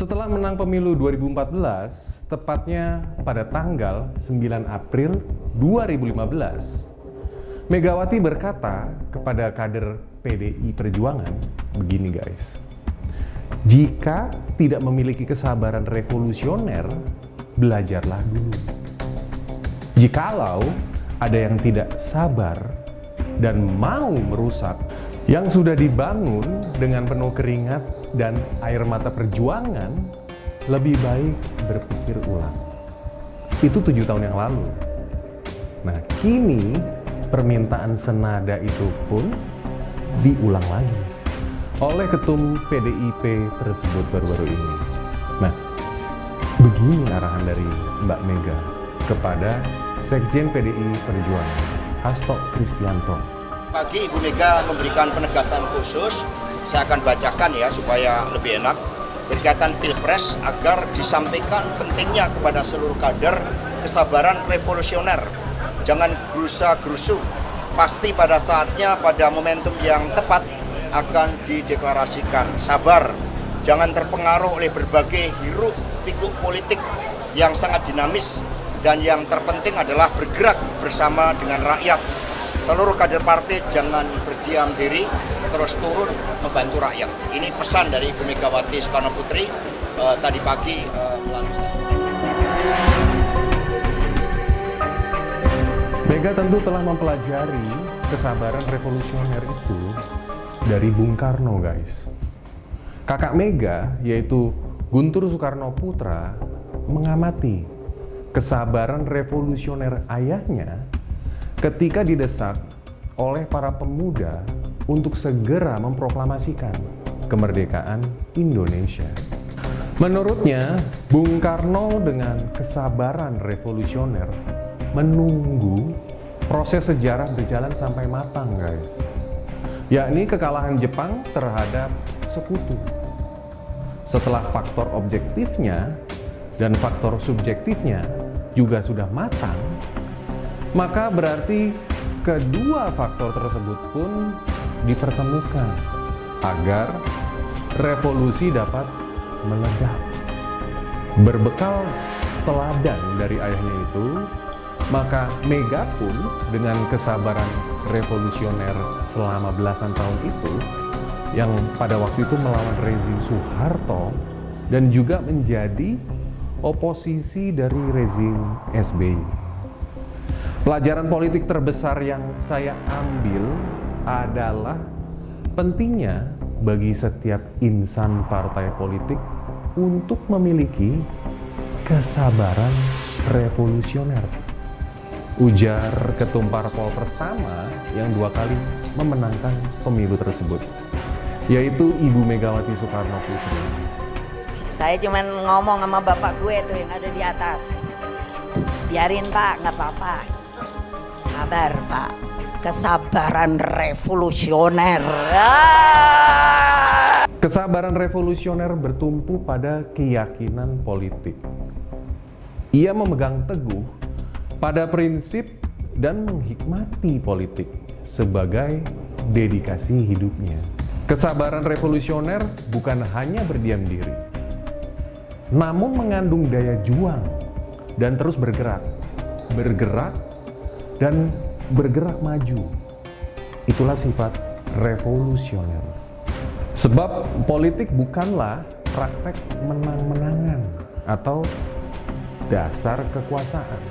Setelah menang pemilu 2014, tepatnya pada tanggal 9 April 2015, Megawati berkata kepada kader PDI Perjuangan, begini guys, jika tidak memiliki kesabaran revolusioner, belajarlah dulu. Jikalau ada yang tidak sabar dan mau merusak yang sudah dibangun dengan penuh keringat dan air mata perjuangan, lebih baik berpikir ulang. Itu 7 tahun yang lalu. Nah, kini permintaan senada itu pun diulang lagi oleh ketum PDIP tersebut baru-baru ini. Nah, begini arahan dari Mbak Mega kepada Sekjen PDI Perjuangan, Hasto Kristianto. Pagi Ibu Mega memberikan penegasan khusus, saya akan bacakan ya supaya lebih enak, berkaitan Pilpres agar disampaikan pentingnya kepada seluruh kader kesabaran revolusioner. Jangan gerusa-gerusu, pasti pada saatnya, pada momentum yang tepat akan dideklarasikan. Sabar, jangan terpengaruh oleh berbagai hiruk-pikuk politik yang sangat dinamis, dan yang terpenting adalah bergerak bersama dengan rakyat. Seluruh kader partai jangan berdiam diri, terus turun membantu rakyat. Ini pesan dari Ibu Megawati Soekarno Putri tadi pagi melalui saya. Mega tentu telah mempelajari kesabaran revolusioner itu dari Bung Karno, guys. Kakak Mega, yaitu Guntur Soekarno Putra, mengamati kesabaran revolusioner ayahnya ketika didesak oleh para pemuda untuk segera memproklamasikan kemerdekaan Indonesia. Menurutnya, Bung Karno dengan kesabaran revolusioner menunggu proses sejarah berjalan sampai matang, guys. Yakni kekalahan Jepang terhadap sekutu. Setelah faktor objektifnya dan faktor subjektifnya juga sudah matang, maka berarti kedua faktor tersebut pun dipertemukan agar revolusi dapat meledak. Berbekal teladan dari ayahnya itu, maka Mega pun dengan kesabaran revolusioner selama belasan tahun itu, yang pada waktu itu melawan rezim Soeharto dan juga menjadi oposisi dari rezim SBY. Pelajaran politik terbesar yang saya ambil adalah pentingnya bagi setiap insan partai politik untuk memiliki kesabaran revolusioner. Ujar ketum parpol pertama yang 2 kali memenangkan pemilu tersebut, yaitu Ibu Megawati Soekarno Putri. Saya cuman ngomong sama bapak gue tuh yang ada di atas. Biarin Pak, nggak apa-apa. Sabar Pak, kesabaran revolusioner. Kesabaran revolusioner bertumpu pada keyakinan politik. Ia memegang teguh pada prinsip dan menghikmati politik sebagai dedikasi hidupnya. Kesabaran revolusioner bukan hanya berdiam diri, namun mengandung daya juang dan terus bergerak dan bergerak maju. Itulah sifat revolusioner. Sebab politik bukanlah praktek menang-menangan atau dasar kekuasaan.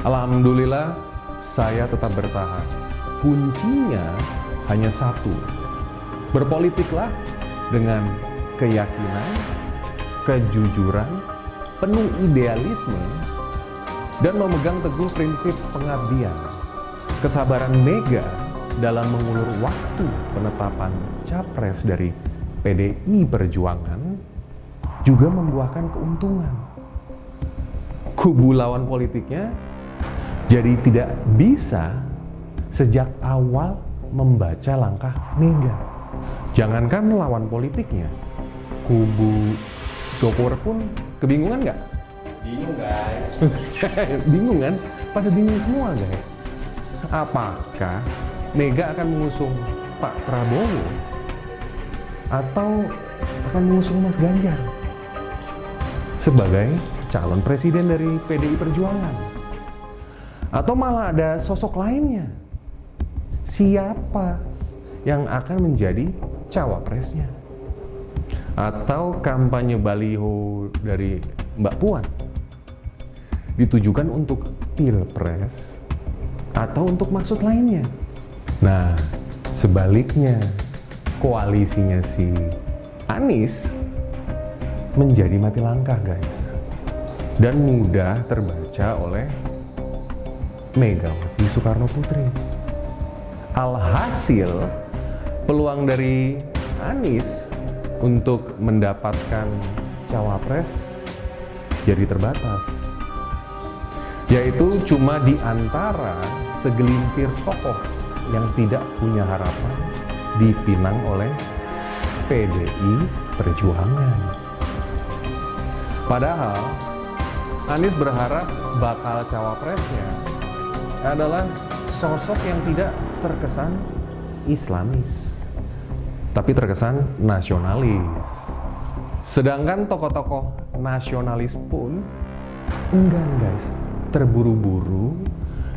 Alhamdulillah, saya tetap bertahan. Kuncinya hanya satu. Berpolitiklah dengan keyakinan, kejujuran, penuh idealisme, dan memegang teguh prinsip pengabdian. Kesabaran Mega dalam mengulur waktu penetapan capres dari PDI Perjuangan juga membuahkan keuntungan. Kubu lawan politiknya jadi tidak bisa sejak awal membaca langkah Mega. Jangankan lawan politiknya, kubu Jokowi pun kebingungan nggak? Bingung guys. Bingung kan? Pada bingung semua guys. Apakah Mega akan mengusung Pak Prabowo atau akan mengusung Mas Ganjar? sebagai calon presiden dari PDI Perjuangan. Atau malah ada sosok lainnya. Siapa yang akan menjadi cawapresnya? Atau kampanye baliho dari Mbak Puan ditujukan untuk pilpres atau untuk maksud lainnya? Nah, sebaliknya, koalisinya si Anies menjadi mati langkah, guys, dan mudah terbaca oleh Megawati Soekarno Putri. Alhasil, peluang dari Anies untuk mendapatkan cawapres jadi terbatas, yaitu cuma di antara segelintir tokoh yang tidak punya harapan dipinang oleh PDI Perjuangan. Padahal Anies berharap bakal cawapresnya adalah sosok yang tidak terkesan Islamis, tapi terkesan nasionalis. Sedangkan tokoh-tokoh nasionalis pun enggan, guys, terburu-buru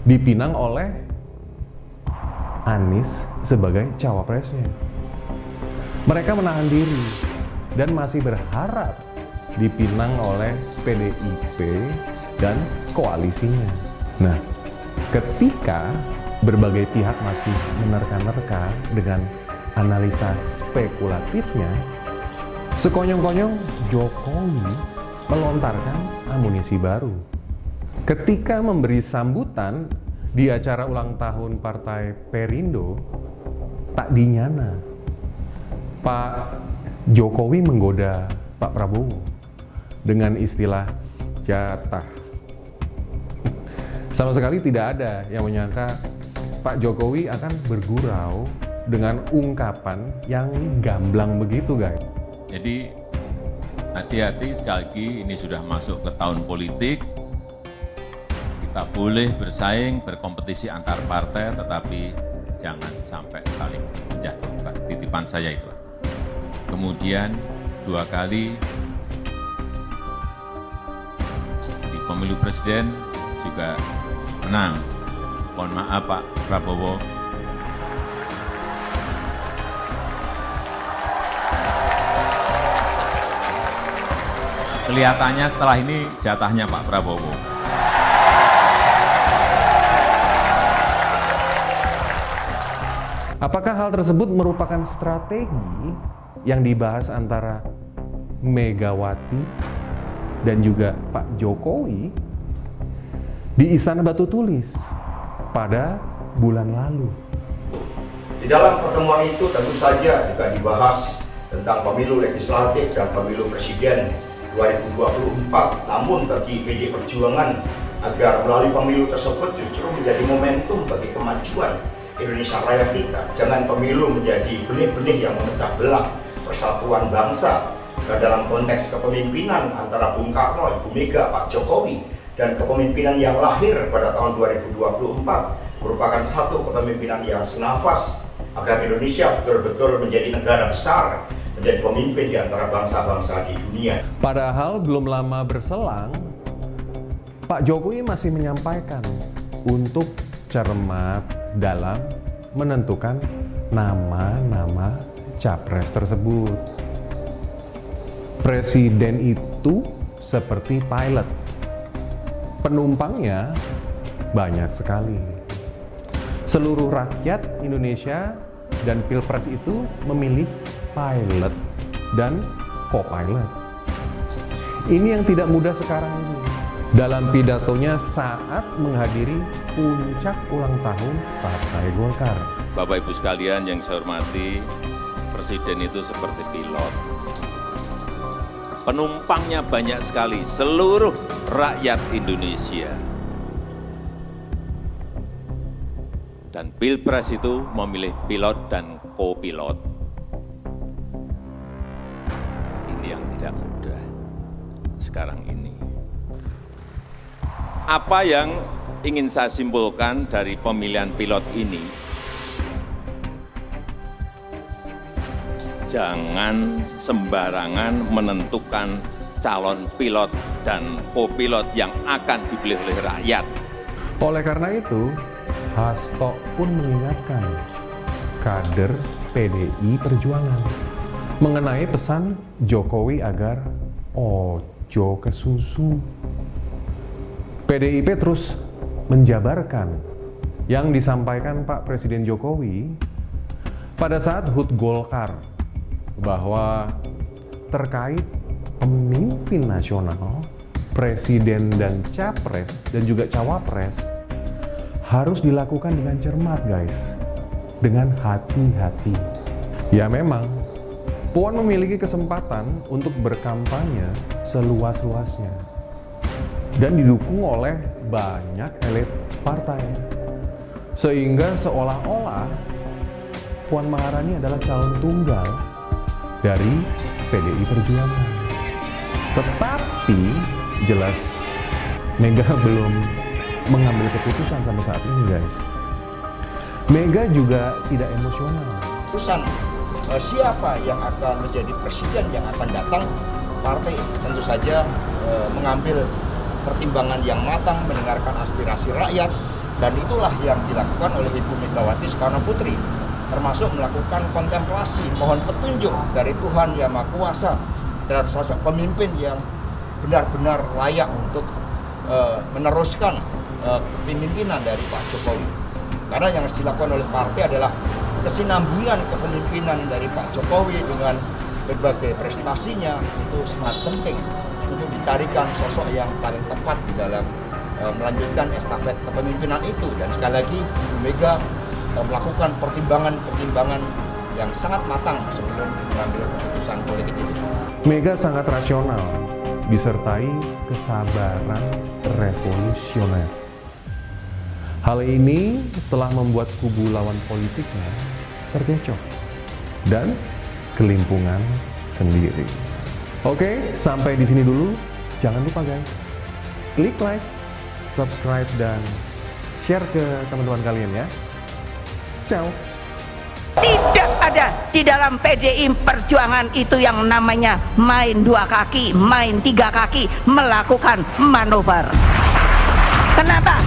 dipinang oleh Anies sebagai cawapresnya. Mereka menahan diri dan masih berharap dipinang oleh PDIP dan koalisinya. Nah, ketika berbagai pihak masih menerka-nerka dengan analisa spekulatifnya, sekonyong-konyong Jokowi melontarkan amunisi baru. Ketika memberi sambutan di acara ulang tahun Partai Perindo, tak dinyana, Pak Jokowi menggoda Pak Prabowo dengan istilah jatah. Sama sekali tidak ada yang menyangka Pak Jokowi akan bergurau dengan ungkapan yang gamblang begitu, guys. Jadi hati-hati, sekali lagi ini sudah masuk ke tahun politik. Kita boleh bersaing, berkompetisi antar partai, tetapi jangan sampai saling menjatuhkan. Titipan saya itu. Kemudian 2 kali di pemilu presiden juga menang. Mohon maaf Pak Prabowo. Kelihatannya setelah ini jatahnya Pak Prabowo. Apakah hal tersebut merupakan strategi yang dibahas antara Megawati dan juga Pak Jokowi di Istana Batu Tulis pada bulan lalu? Di dalam pertemuan itu tentu saja juga dibahas tentang pemilu legislatif dan pemilu presiden 2024. Namun bagi PDI Perjuangan agar melalui pemilu tersebut justru menjadi momentum bagi kemajuan Indonesia Raya kita. Jangan pemilu menjadi benih-benih yang memecah belah persatuan bangsa. Dan dalam konteks kepemimpinan antara Bung Karno, Ibu Mega, Pak Jokowi, dan kepemimpinan yang lahir pada tahun 2024 merupakan satu kepemimpinan yang senafas agar Indonesia betul-betul menjadi negara besar, menjadi pemimpin di antara bangsa-bangsa di dunia. Padahal belum lama berselang, Pak Jokowi masih menyampaikan untuk cermat dalam menentukan nama-nama capres tersebut. Presiden itu seperti pilot. Penumpangnya banyak sekali. Seluruh rakyat Indonesia dan Pilpres itu memilih pilot dan co-pilot. Ini yang tidak mudah sekarang ini. Dalam pidatonya saat menghadiri puncak ulang tahun Partai Golkar. Bapak Ibu sekalian yang saya hormati, Presiden itu seperti pilot. Penumpangnya banyak sekali, seluruh rakyat Indonesia. Dan Pilpres itu memilih pilot dan co-pilot. Ini yang tidak mudah sekarang ini. Apa yang ingin saya simpulkan dari pemilihan pilot ini? Jangan sembarangan menentukan calon pilot dan kopilot yang akan dipilih oleh rakyat. Oleh karena itu, Hasto pun mengingatkan kader PDI Perjuangan mengenai pesan Jokowi agar ojo kesusu. PDIP terus menjabarkan yang disampaikan Pak Presiden Jokowi pada saat HUT Golkar bahwa terkait pemimpin nasional, presiden dan capres dan juga cawapres harus dilakukan dengan cermat guys, dengan hati-hati. Ya memang, Puan memiliki kesempatan untuk berkampanye seluas-luasnya dan didukung oleh banyak elit partai. Sehingga seolah-olah Puan Maharani adalah calon tunggal dari PDI Perjuangan. Tetapi jelas Mega belum mengambil keputusan sampai saat ini guys. Mega juga tidak emosional. Urusan siapa yang akan menjadi presiden yang akan datang, partai tentu saja mengambil pertimbangan yang matang, mendengarkan aspirasi rakyat, dan itulah yang dilakukan oleh Ibu Megawati Soekarno Putri, termasuk melakukan kontemplasi, mohon petunjuk dari Tuhan Yang Maha Kuasa terhadap sosok pemimpin yang benar-benar layak untuk meneruskan kepemimpinan dari Pak Jokowi. Karena yang harus dilakukan oleh partai adalah kesinambungan kepemimpinan dari Pak Jokowi dengan berbagai prestasinya itu sangat penting untuk dicarikan sosok yang paling tepat di dalam melanjutkan estafet kepemimpinan itu. Dan sekali lagi Ibu Mega melakukan pertimbangan-pertimbangan yang sangat matang sebelum mengambil keputusan politik itu. Mega sangat rasional, disertai kesabaran revolusioner. Hal ini telah membuat kubu lawan politiknya terkecoh dan kelimpungan sendiri. Oke, sampai di sini dulu. Jangan lupa guys, klik like, subscribe, dan share ke teman-teman kalian ya. Ciao. Tidak ada di dalam PDI Perjuangan itu yang namanya main dua kaki, main tiga kaki, melakukan manuver. Kenapa?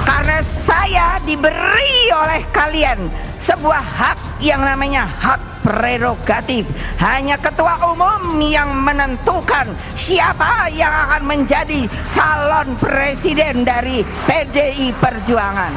Karena saya diberi oleh kalian sebuah hak yang namanya hak prerogatif. Hanya ketua umum yang menentukan siapa yang akan menjadi calon presiden dari PDI Perjuangan.